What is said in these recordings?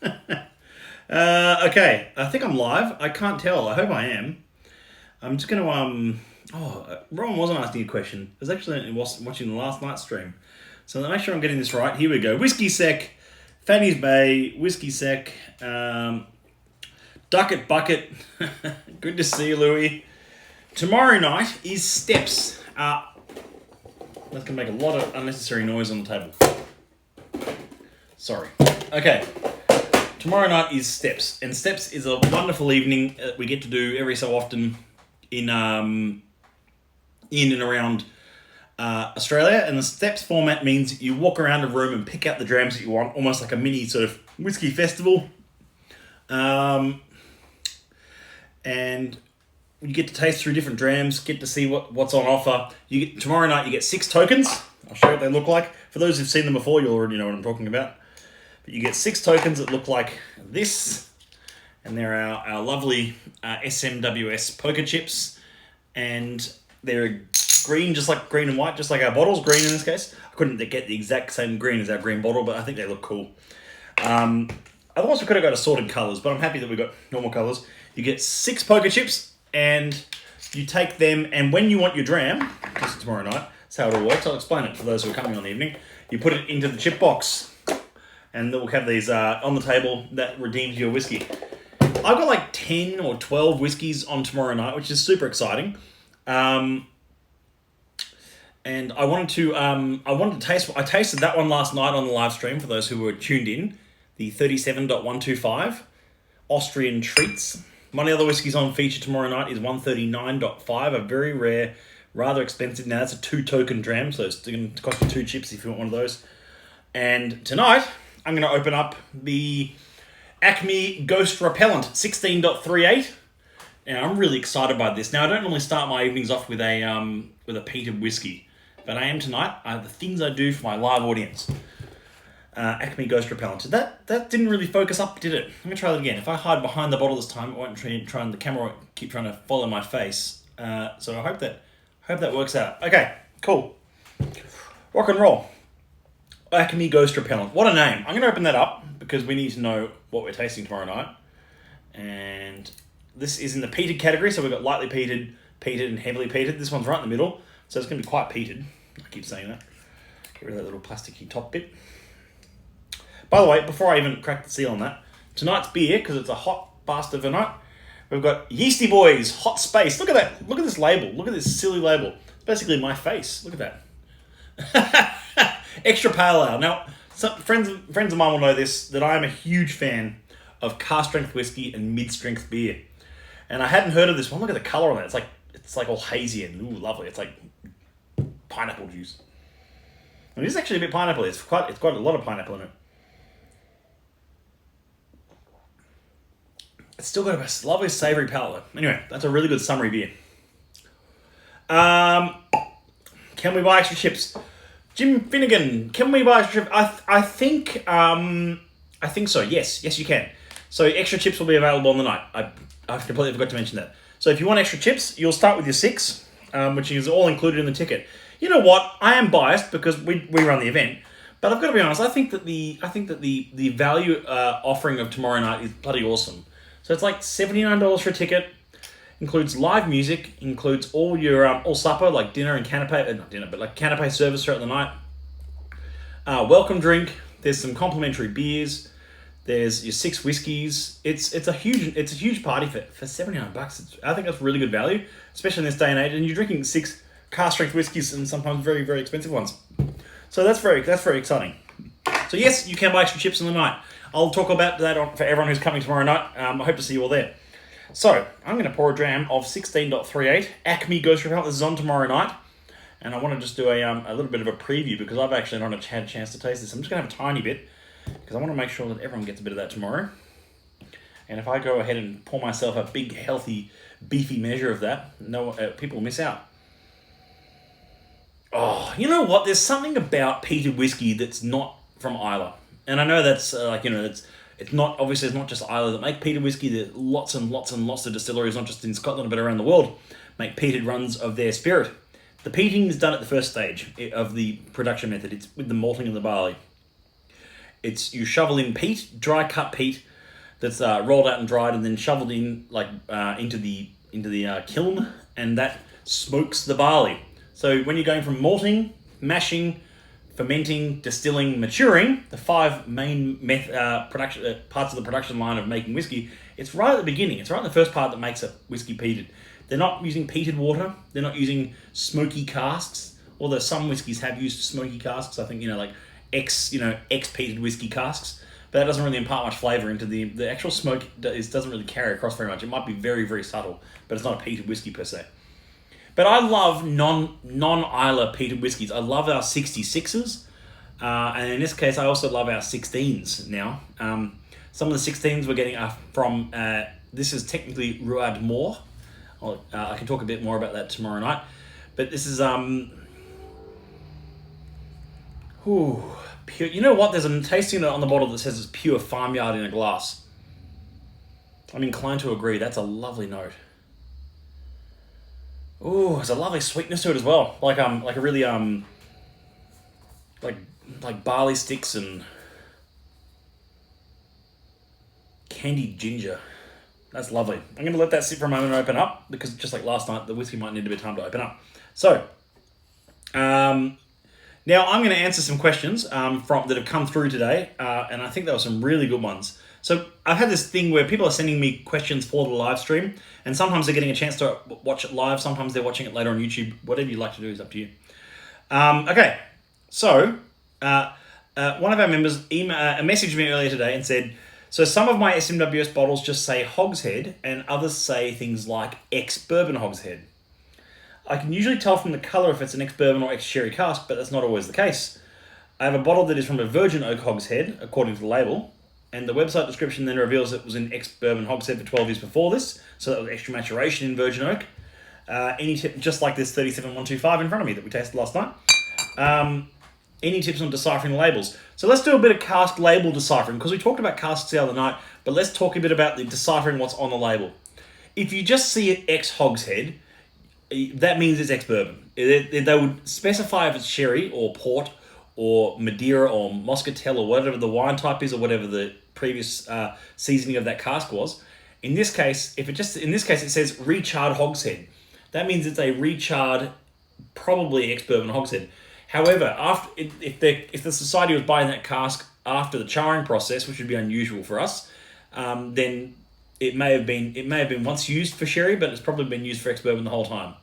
Okay, I think I'm live. I can't tell. I hope I am. I'm just gonna Ron wasn't asking a question. I was actually watching the last night's stream. So to make sure I'm getting this right, here we go. Whiskey Sec, Fanny's Bay, Whiskey Sec, Ducket Bucket. Good to see you, Louis. Tomorrow night is Steps. That's gonna make a lot of unnecessary noise on the table. Sorry. Okay. Tomorrow night is Steps, and Steps is a wonderful evening that we get to do every so often in and around Australia. And the Steps format means you walk around a room and pick out the drams that you want, almost like a mini sort of whiskey festival. And you get to taste through different drams, get to see what's on offer. Tomorrow night you get 6 tokens. I'll show you what they look like. For those who've seen them before, you'll already know what I'm talking about. But you get 6 tokens that look like this, and they're our lovely SMWS poker chips, and they're green, just like green and white, just like our bottles, green in this case. I couldn't get the exact same green as our green bottle, but I think they look cool. Otherwise, we could have got assorted colours, but I'm happy that we got normal colours. You get 6 poker chips, and you take them, and when you want your dram, this is tomorrow night, that's how it all works. I'll explain it for those who are coming on the evening. You put it into the chip box, and then we'll have these on the table that redeems your whiskey. I've got like 10 or 12 whiskies on tomorrow night, which is super exciting. And I wanted to taste. I tasted that one last night on the live stream for those who were tuned in. The 37.125 Austrian Treats. One of the other whiskies on feature tomorrow night is 139.5, a very rare, rather expensive. Now that's a 2 token dram, so it's going to cost you 2 chips if you want one of those. And tonight, I'm going to open up the Acme Ghost Repellent 16.38. Now, I'm really excited by this. Now, I don't normally start my evenings off with a peated whiskey, but I am tonight. The things I do for my live audience. Acme Ghost Repellent. That didn't really focus up, did it? Let me try that again. If I hide behind the bottle this time, it won't try and the camera won't keep trying to follow my face. So I hope that works out. Okay, cool. Rock and roll. Acme Ghost Repellent. What a name. I'm going to open that up because we need to know what we're tasting tomorrow night. And this is in the peated category, so we've got lightly peated, and heavily peated. This one's right in the middle, so it's going to be quite peated. I keep saying that. Get rid of that little plasticky top bit. By the way, before I even crack the seal on that, tonight's beer, because it's a hot bastard of a night, we've got Yeasty Boys Hot Space. Look at that. Look at this label. Look at this silly label. It's basically my face. Look at that. Extra pale ale. Now, some friends of mine will know this, that I am a huge fan of car-strength whiskey and mid-strength beer. And I hadn't heard of this one. Look at the colour on it. It's like all hazy and ooh, lovely. It's like pineapple juice. And it is actually a bit pineapple. It's got a lot of pineapple in it. It's still got a lovely savoury palate. Anyway, that's a really good summery beer. Can we buy extra chips? Jim Finnegan, can we buy extra chips? I think so. Yes, you can. So extra chips will be available on the night. I completely forgot to mention that. So if you want extra chips, you'll start with your 6, which is all included in the ticket. You know what? I am biased because we run the event, but I've got to be honest. I think that the value offering of tomorrow night is bloody awesome. So it's like $79 for a ticket. Includes live music, includes all your all supper, like dinner and canapé, not dinner, but like canapé service throughout the night. Welcome drink. There's some complimentary beers. There's your 6 whiskeys. It's a huge party for $79. I think that's really good value, especially in this day and age. And you're drinking 6 car strength whiskeys and sometimes very, very expensive ones. So that's very exciting. So yes, you can buy extra chips in the night. I'll talk about that for everyone who's coming tomorrow night. I hope to see you all there. So, I'm going to pour a dram of 16.38 Acme Ghost Repellent. This is on tomorrow night. And I want to just do a little bit of a preview because I've actually not had a chance to taste this. I'm just going to have a tiny bit because I want to make sure that everyone gets a bit of that tomorrow. And if I go ahead and pour myself a big, healthy, beefy measure of that, people will miss out. Oh, you know what? There's something about peated whiskey that's not from Islay. And I know that's it's not just Islay that make peated whiskey. There are lots and lots and lots of distilleries, not just in Scotland but around the world, make peated runs of their spirit. The peating is done at the first stage of the production method. It's with the malting of the barley. It's you shovel in peat, dry cut peat, that's rolled out and dried, and then shoveled in into the kiln, and that smokes the barley. So when you're going from malting, mashing, fermenting, distilling, maturing, the five main production parts of the production line of making whiskey, it's right at the beginning. It's right in the first part that makes a whiskey peated. They're not using peated water. They're not using smoky casks, although some whiskies have used smoky casks. I think, like ex-peated whiskey casks. But that doesn't really impart much flavour into the actual smoke. Doesn't really carry across very much. It might be very, very subtle, but it's not a peated whiskey per se. But I love non-Islay peated whiskies. I love our 66s. And in this case, I also love our 16s now. Some of the 16s we're getting are from, this is technically Ruad Mor. I can talk a bit more about that tomorrow night. But this is, pure. You know what? There's a tasting note on the bottle that says it's pure farmyard in a glass. I'm inclined to agree. That's a lovely note. Ooh, there's a lovely sweetness to it as well. Like a really like barley sticks and candied ginger. That's lovely. I'm going to let that sit for a moment and open up, because just like last night, the whiskey might need a bit of time to open up. So, now I'm going to answer some questions that have come through today, and I think there were some really good ones. So I've had this thing where people are sending me questions for the live stream, and sometimes they're getting a chance to watch it live, sometimes they're watching it later on YouTube. Whatever you like to do is up to you. Okay, so one of our members messaged me earlier today and said, so some of my SMWS bottles just say Hogshead, and others say things like ex-bourbon Hogshead. I can usually tell from the colour if it's an ex-bourbon or ex-sherry cask, but that's not always the case. I have a bottle that is from a virgin oak hogshead, according to the label, and the website description then reveals it was an ex-bourbon hogshead for 12 years before this, so that was extra maturation in virgin oak. Any tip, just like this 37125 in front of me that we tasted last night. Any tips on deciphering the labels? So let's do a bit of cask label deciphering, because we talked about casks the other night, but let's talk a bit about the deciphering what's on the label. If you just see it ex-hogshead, that means it's ex-bourbon. They would specify if it's sherry or port or Madeira or Muscatel or whatever the wine type is, or whatever the previous seasoning of that cask was. In this case, it says recharred hogshead. That means it's a recharred, probably ex-bourbon hogshead. However, if the society was buying that cask after the charring process, which would be unusual for us, then it may have been once used for sherry, but it's probably been used for ex-bourbon the whole time.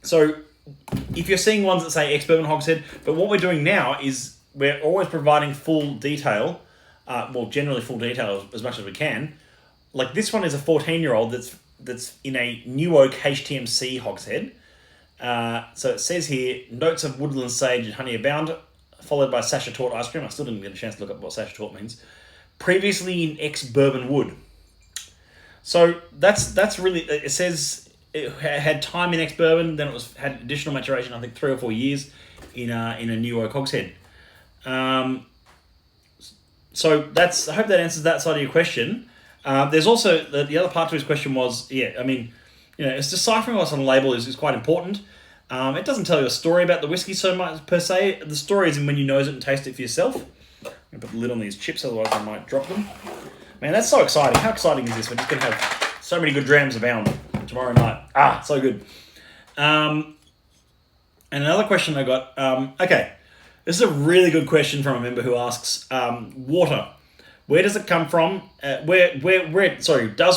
So if you're seeing ones that say ex-bourbon hogshead, but what we're doing now is we're always providing full detail, generally full detail as much as we can. Like this one is a 14-year-old that's in a New Oak HTMC hogshead. So it says here, notes of woodland sage and honey abound, followed by Sacha Torte ice cream. I still didn't get a chance to look up what Sacha Torte means. Previously in ex-bourbon wood. So that's really, it says it had time in ex-bourbon, then it had additional maturation, I think 3 or 4 years in a New Oak hogshead. So I hope that answers that side of your question. There's also, the other part to his question was, it's deciphering what's on the label is quite important. It doesn't tell you a story about the whiskey so much per se. The story is in when you nose it and taste it for yourself. I'm going to put the lid on these chips, otherwise I might drop them. Man, that's so exciting. How exciting is this? We're just going to have so many good drams abound tomorrow night. So good. And another question I got. Okay, this is a really good question from a member who asks, water. Where does it come from? Does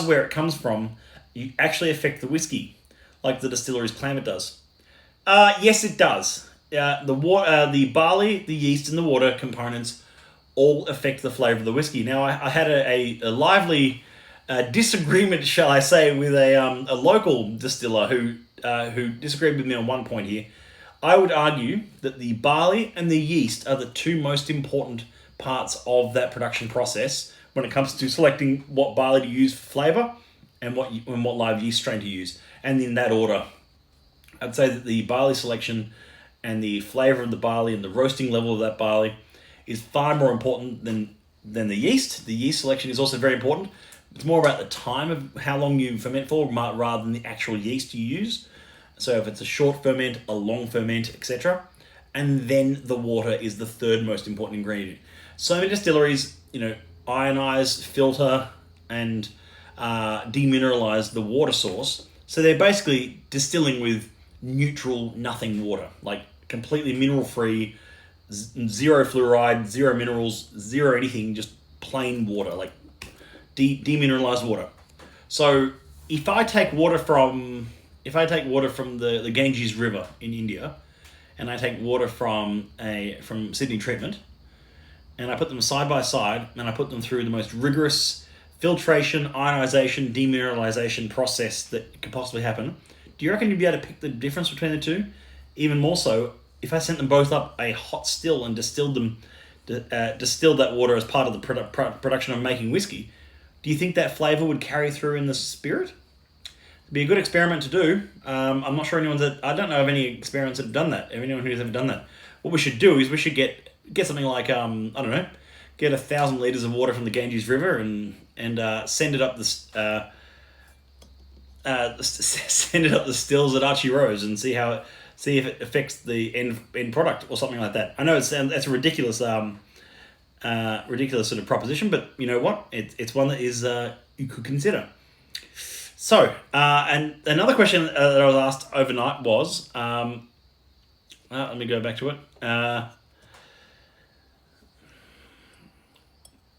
where it comes from actually affect the whiskey, like the distilleries claim it does? Yes, it does. The barley, the yeast, and the water components all affect the flavour of the whiskey. Now, I had a lively disagreement, shall I say, with a local distiller who disagreed with me on one point here. I would argue that the barley and the yeast are the two most important parts of that production process when it comes to selecting what barley to use for flavour and what live yeast strain to use, and in that order. I'd say that the barley selection and the flavour of the barley and the roasting level of that barley is far more important than the yeast. The yeast selection is also very important. It's more about the time of how long you ferment for rather than the actual yeast you use. So if it's a short ferment, a long ferment, etc. and then the water is the third most important ingredient. So many distilleries, ionize, filter, and demineralize the water source. So they're basically distilling with neutral, nothing water, like completely mineral free, zero fluoride, zero minerals, zero anything, just plain water, like demineralized water. So if I take water from the Ganges River in India, and I take water from Sydney Treatment, and I put them side by side, and I put them through the most rigorous filtration, ionization, demineralization process that could possibly happen, do you reckon you'd be able to pick the difference between the two? Even more so, if I sent them both up a hot still and distilled that water as part of the production of making whiskey, do you think that flavour would carry through in the spirit? It'd be a good experiment to do. I'm not sure I don't know of any experiments that have done that, anyone who's ever done that. What we should do is we should get something like, I don't know, get 1,000 litres of water from the Ganges River and send it up the send it up the stills at Archie Rose and see if it affects the end product or something like that. I know that's a ridiculous ridiculous sort of proposition, but you know what? It's one that is you could consider. So, and another question that I was asked overnight was, let me go back to it.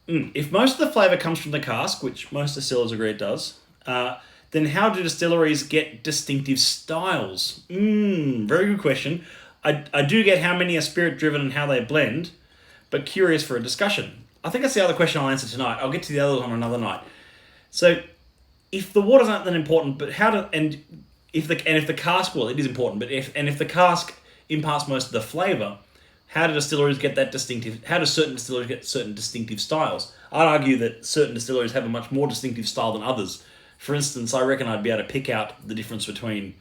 If most of the flavour comes from the cask, which most distillers agree it does, then how do distilleries get distinctive styles? Very good question. I do get how many are spirit driven and how they blend, but curious for a discussion. I think that's the other question I'll answer tonight. I'll get to the other one another night. So, if the waters aren't that important, but if the cask, well, it is important, but if the cask imparts most of the flavour, how do distilleries get that distinctive? How do certain distilleries get certain distinctive styles? I'd argue that certain distilleries have a much more distinctive style than others. For instance, I reckon I'd be able to pick out the difference between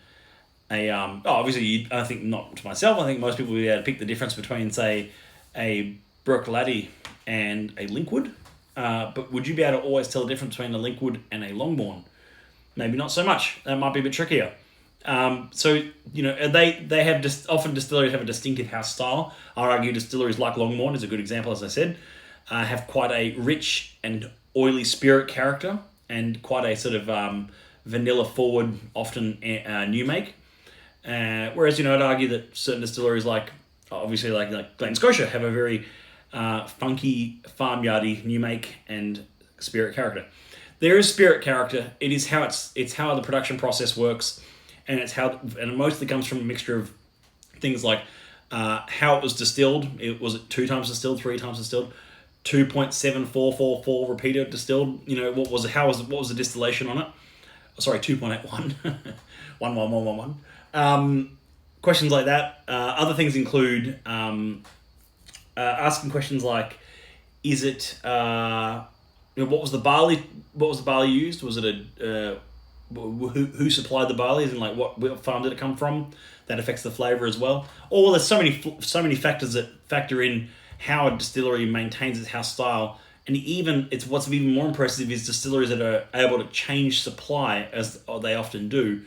obviously, I think not to myself, I think most people would be able to pick the difference between, say, a Bruichladdich and a Linkwood. But would you be able to always tell the difference between a Linkwood and a Longbourn? Maybe not so much. That might be a bit trickier. So, they have often distilleries have a distinctive house style. I argue distilleries like Longbourn is a good example, as I said, have quite a rich and oily spirit character and quite a sort of vanilla forward, often new make. Whereas, I'd argue that certain distilleries like Glen Scotia have a very funky, farmyardy new make and spirit character. There is spirit character. It is how it's how the production process works. And it mostly comes from a mixture of things like how it was distilled. Was it 2 times distilled, 3 times distilled, 2.7444 repeated distilled? What was the distillation on it? Sorry, 2.81, 11111. Questions like that. Other things include asking questions like, is it what was the barley? What was the barley used? Was it who supplied the barley, and like what farm did it come from? That affects the flavour as well. Or there's so many factors that factor in how a distillery maintains its house style, and what's even more impressive is distilleries that are able to change supply as they often do,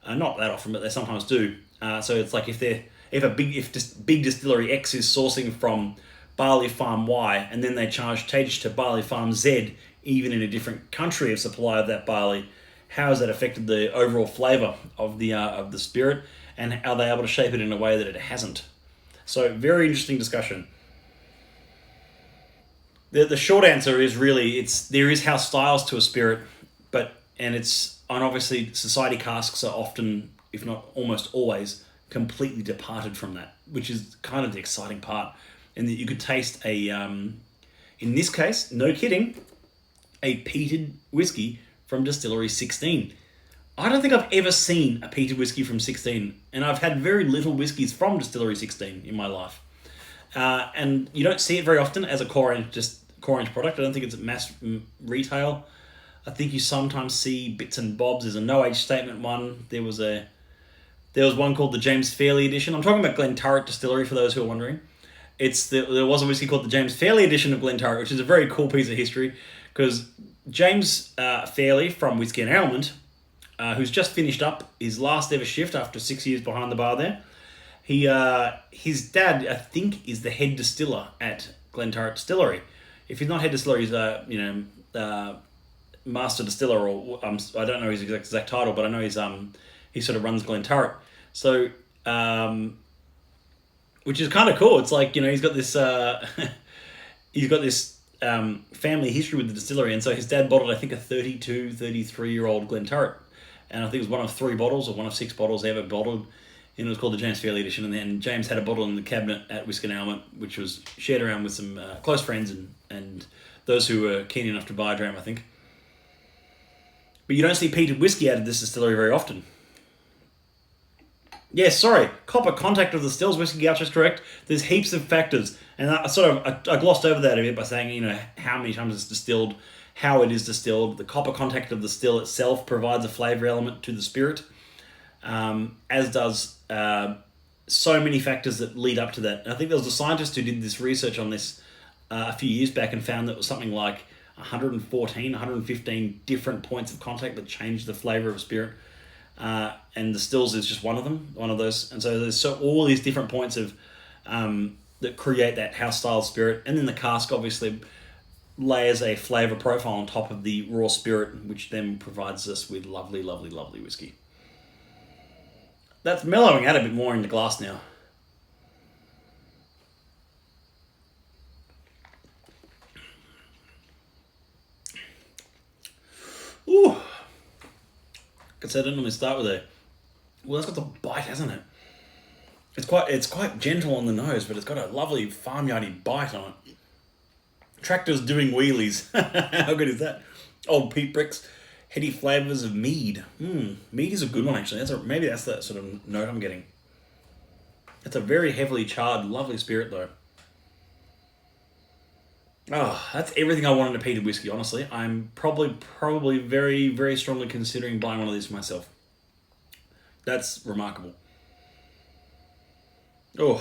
not that often, but they sometimes do. So it's like if big distillery X is sourcing from barley farm Y, and then they charge tatage to barley farm Z, even in a different country of supply of that barley. How has that affected the overall flavour of the spirit, and are they able to shape it in a way that it hasn't? So, very interesting discussion. The short answer is really there is house styles to a spirit, and obviously society casks are often, if not almost always, completely departed from that, which is kind of the exciting part, in that you could taste in this case, no kidding, a peated whiskey from Distillery 16. I don't think I've ever seen a peated whiskey from 16, and I've had very little whiskies from Distillery 16 in my life. And you don't see it very often as a core range product. I don't think it's at mass retail. I think you sometimes see bits and bobs. There's a no age statement one. There was one called the James Fairley edition. I'm talking about Glenturret Distillery for those who are wondering. There was a whiskey called the James Fairley edition of Glenturret, which is a very cool piece of history, because James Fairley from Whiskey and Almond, who's just finished up his last ever shift after 6 years behind the bar there, His dad, I think, is the head distiller at Glenturret Distillery. If he's not head distiller, he's master distiller, or I don't know his exact title, but I know he sort of runs Glenturret. So, which is kind of cool. It's like, he's got this he's got this family history with the distillery, and so his dad bottled, I think, a 32, 33-year-old Glenturret, and I think it was one of 3 bottles or one of 6 bottles ever bottled, and it was called the James Fairley edition. And then James had a bottle in the cabinet at Whisk and Almond, which was shared around with some close friends and those who were keen enough to buy a dram, I think. But you don't see peated whiskey out of this distillery very often. Yes, sorry. Copper contact of the stills, Whiskey Gaucho is correct. There's heaps of factors, and I glossed over that a bit by saying, how many times it's distilled, how it is distilled. The copper contact of the still itself provides a flavour element to the spirit, as does so many factors that lead up to that. And I think there was a scientist who did this research on this a few years back and found that it was something like 114, 115 different points of contact that changed the flavour of a spirit. And the stills is just one of those. And so there's all these different points of that create that house style spirit. And then the cask obviously layers a flavour profile on top of the raw spirit, which then provides us with lovely, lovely, lovely whiskey. That's mellowing out a bit more in the glass now. Ooh. Because I don't normally start with a... Well, that's got the bite, hasn't it? It's quite gentle on the nose, but it's got a lovely farmyardy bite on it. Tractors doing wheelies. How good is that? Old peat bricks. Heady flavours of mead. Mead is a good one, actually. Maybe that's the sort of note I'm getting. It's a very heavily charred, lovely spirit, though. Oh, that's everything I want in a peated whiskey, honestly. I'm probably very, very strongly considering buying one of these for myself. That's remarkable. Oh.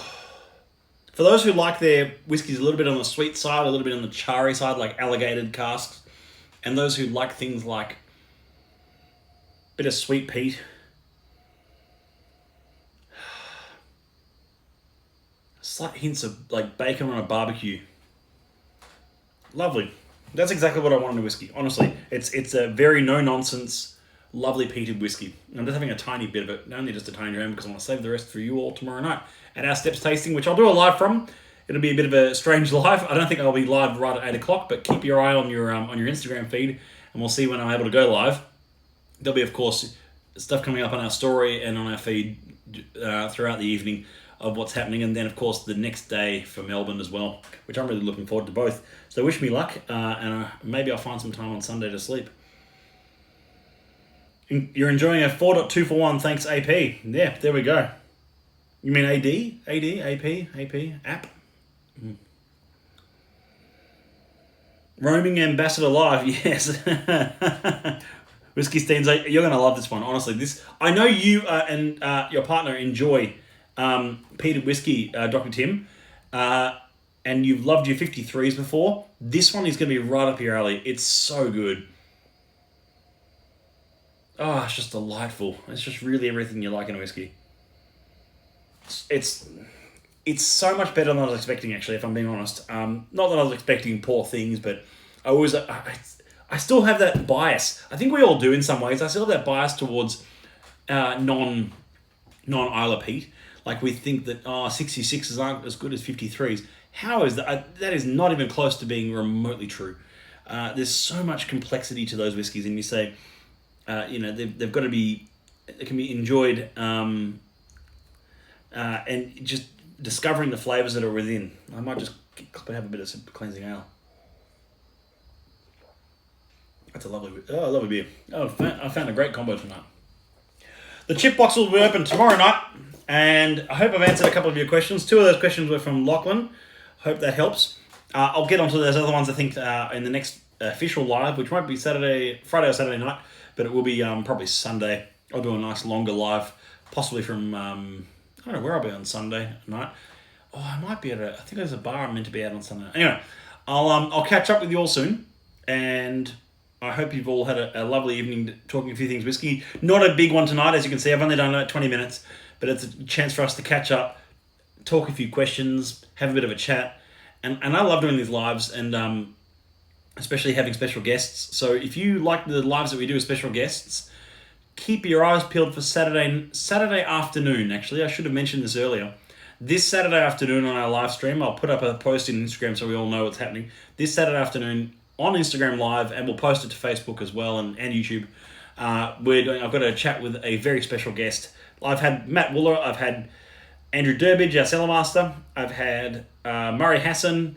For those who like their whiskies a little bit on the sweet side, a little bit on the charry side, like alligated casks, and those who like things like a bit of sweet peat, slight hints of like bacon on a barbecue. Lovely. That's exactly what I want in a whiskey. Honestly, it's a very no-nonsense, lovely peated whiskey. I'm just having a tiny bit of it, only just a tiny dram, because I want to save the rest for you all tomorrow night at our Steps tasting, which I'll do a live from. It'll be a bit of a strange live. I don't think I'll be live right at 8 o'clock, but keep your eye on your Instagram feed, and we'll see when I'm able to go live. There'll be, of course, stuff coming up on our story and on our feed throughout the evening of what's happening, and then of course the next day for Melbourne as well, which I'm really looking forward to both. So wish me luck, and maybe I'll find some time on Sunday to sleep. You're enjoying a 4.2 for 1, thanks AP. Yeah, there we go. You mean AP, app? Roaming Ambassador Live, yes. Whiskey Steens, you're going to love this one, honestly. I know you and your partner enjoy peated whiskey, Dr. Tim, and you've loved your 53s before. This one is going to be right up your alley. It's so good. Oh, it's just delightful. It's just really everything you like in a whiskey. It's so much better than I was expecting, actually, if I'm being honest. Not that I was expecting poor things, but I still have that bias. I think we all do in some ways. I still have that bias towards non-Isla peat. Like we think that 66s aren't as good as 53s. How is that? That is not even close to being remotely true. There's so much complexity to those whiskies, and you say, they've got to be, it can be enjoyed, and just discovering the flavors that are within. I might just have a bit of cleansing ale. That's a lovely beer. I found a great combo tonight. The chip box will be open tomorrow night, and I hope I've answered a couple of your questions. 2 of those questions were from Lachlan. Hope that helps. I'll get onto those other ones, I think, in the next official live, which won't be Friday or Saturday night, but it will be probably Sunday. I'll do a nice longer live, possibly from, I don't know where I'll be on Sunday night. Oh, I might be I think there's a bar I'm meant to be at on Sunday night. Anyway, I'll catch up with you all soon, and I hope you've all had a lovely evening talking a few things whiskey. Not a big one tonight, as you can see. I've only done 20 minutes, but it's a chance for us to catch up talk a few questions, have a bit of a chat, and I love doing these lives, and especially having special guests. So if you like the lives that we do with special guests, keep your eyes peeled for Saturday afternoon. Actually, I should have mentioned this earlier. This Saturday afternoon on our live stream, I'll put up a post in Instagram so we all know what's happening. This Saturday afternoon on Instagram Live, and we'll post it to Facebook as well and YouTube. I've got a chat with a very special guest. I've had Matt Wooler, I've had Andrew Durbidge, our cellar master. I've had Murray Hassan.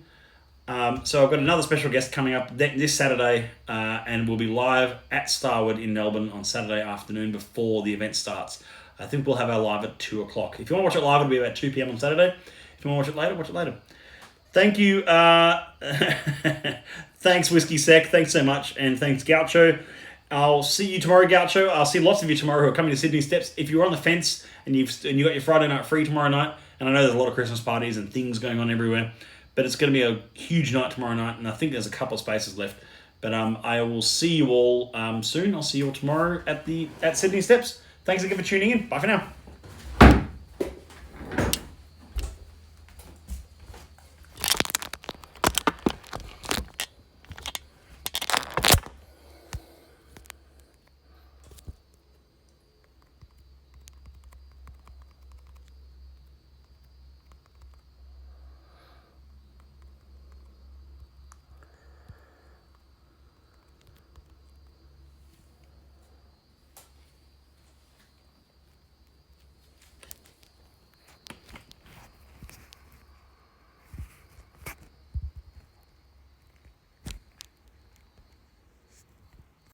So I've got another special guest coming up this Saturday, and we'll be live at Starwood in Melbourne on Saturday afternoon before the event starts. I think we'll have our live at 2 o'clock. If you want to watch it live, it'll be about 2 p.m. on Saturday. If you want to watch it later. Thank you. Thanks, Whiskey Sec. Thanks so much. And thanks, Gaucho. I'll see you tomorrow, Gaucho. I'll see lots of you tomorrow who are coming to Sydney Steps. If you're on the fence and you got your Friday night free tomorrow night, and I know there's a lot of Christmas parties and things going on everywhere, but it's going to be a huge night tomorrow night, and I think there's a couple of spaces left. But I will see you all soon. I'll see you all tomorrow at Sydney Steps. Thanks again for tuning in. Bye for now.